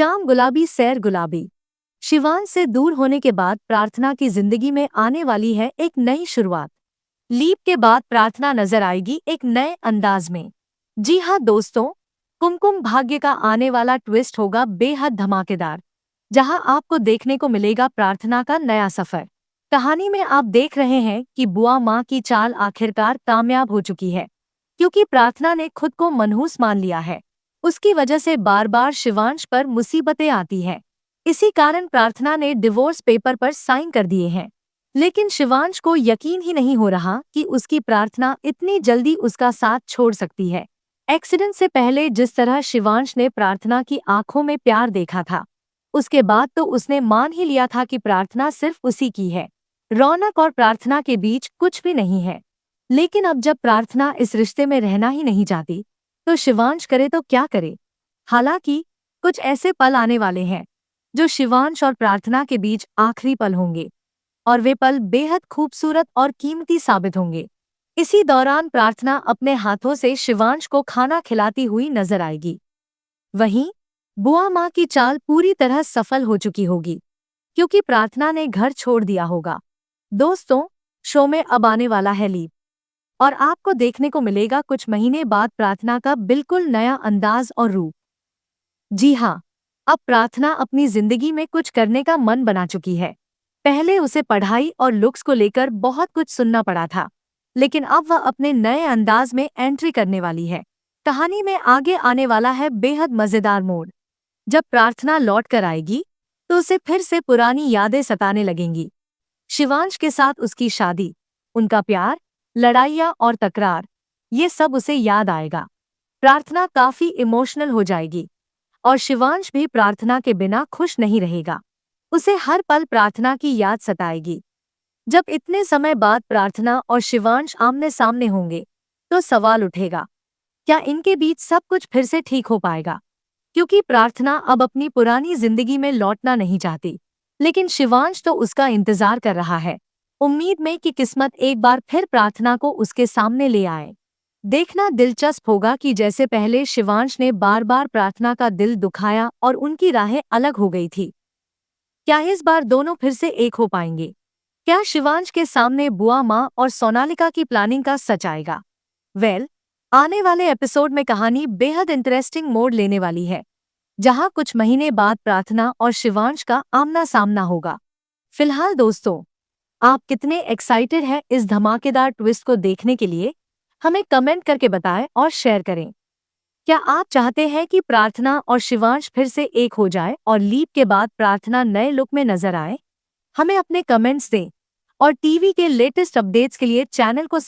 शाम गुलाबी सैर गुलाबी। शिवांश से दूर होने के बाद प्रार्थना की जिंदगी में आने वाली है एक नई शुरुआत। लीप के बाद प्रार्थना नजर आएगी एक नए अंदाज में। जी हाँ दोस्तों, कुमकुम भाग्य का आने वाला ट्विस्ट होगा बेहद धमाकेदार, जहां आपको देखने को मिलेगा प्रार्थना का नया सफर। कहानी में आप देख रहे हैं कि बुआ माँ की चाल आखिरकार कामयाब हो चुकी है, क्योंकि प्रार्थना ने खुद को मनहूस मान लिया है। उसकी वजह से बार बार शिवांश पर मुसीबतें आती हैं। इसी कारण प्रार्थना ने डिवोर्स पेपर पर साइन कर दिए हैं। लेकिन शिवांश को यकीन ही नहीं हो रहा कि उसकी प्रार्थना इतनी जल्दी उसका साथ छोड़ सकती है। एक्सीडेंट से पहले जिस तरह शिवांश ने प्रार्थना की आंखों में प्यार देखा था, उसके बाद तो उसने मान ही लिया था कि प्रार्थना सिर्फ उसी की है। रौनक और प्रार्थना के बीच कुछ भी नहीं है। लेकिन अब जब प्रार्थना इस रिश्ते में रहना ही नहीं चाहती, तो शिवांश करे तो क्या करे। हालांकि कुछ ऐसे पल आने वाले हैं जो शिवांश और प्रार्थना के बीच आखिरी पल होंगे, और वे पल बेहद खूबसूरत और कीमती साबित होंगे। इसी दौरान प्रार्थना अपने हाथों से शिवांश को खाना खिलाती हुई नजर आएगी। वहीं बुआ माँ की चाल पूरी तरह सफल हो चुकी होगी, क्योंकि प्रार्थना ने घर छोड़ दिया होगा। दोस्तों, शो में अब आने वाला है लीप, और आपको देखने को मिलेगा कुछ महीने बाद प्रार्थना का बिल्कुल नया अंदाज और रूप। जी हाँ, अब प्रार्थना अपनी जिंदगी में कुछ करने का मन बना चुकी है। पहले उसे पढ़ाई और लुक्स को लेकर बहुत कुछ सुनना पड़ा था, लेकिन अब वह अपने नए अंदाज में एंट्री करने वाली है। कहानी में आगे आने वाला है बेहद मजेदार मोड़। जब प्रार्थना लौट कर आएगी, तो उसे फिर से पुरानी यादें सताने लगेंगी। शिवांश के साथ उसकी शादी, उनका प्यार, लड़ाइयाँ और तकरार, ये सब उसे याद आएगा। प्रार्थना काफी इमोशनल हो जाएगी, और शिवांश भी प्रार्थना के बिना खुश नहीं रहेगा। उसे हर पल प्रार्थना की याद सताएगी। जब इतने समय बाद प्रार्थना और शिवांश आमने सामने होंगे, तो सवाल उठेगा, क्या इनके बीच सब कुछ फिर से ठीक हो पाएगा? क्योंकि प्रार्थना अब अपनी पुरानी जिंदगी में लौटना नहीं चाहती, लेकिन शिवांश तो उसका इंतजार कर रहा है, उम्मीद में कि किस्मत एक बार फिर प्रार्थना को उसके सामने ले आए। देखना दिलचस्प होगा कि जैसे पहले शिवांश ने बार बार प्रार्थना का दिल दुखाया और उनकी राहें अलग हो गई थी, क्या इस बार दोनों फिर से एक हो पाएंगे? क्या शिवांश के सामने बुआ माँ और सोनालिका की प्लानिंग का सच आएगा? आने वाले एपिसोड में कहानी बेहद इंटरेस्टिंग मोड़ लेने वाली है, जहां कुछ महीने बाद प्रार्थना और शिवांश का आमना सामना होगा। फिलहाल दोस्तों, आप कितने एक्साइटेड हैं इस धमाकेदार ट्विस्ट को देखने के लिए? हमें कमेंट करके बताएं और शेयर करें। क्या आप चाहते हैं कि प्रार्थना और शिवांश फिर से एक हो जाए और लीप के बाद प्रार्थना नए लुक में नजर आए? हमें अपने कमेंट्स दें, और टीवी के लेटेस्ट अपडेट्स के लिए चैनल को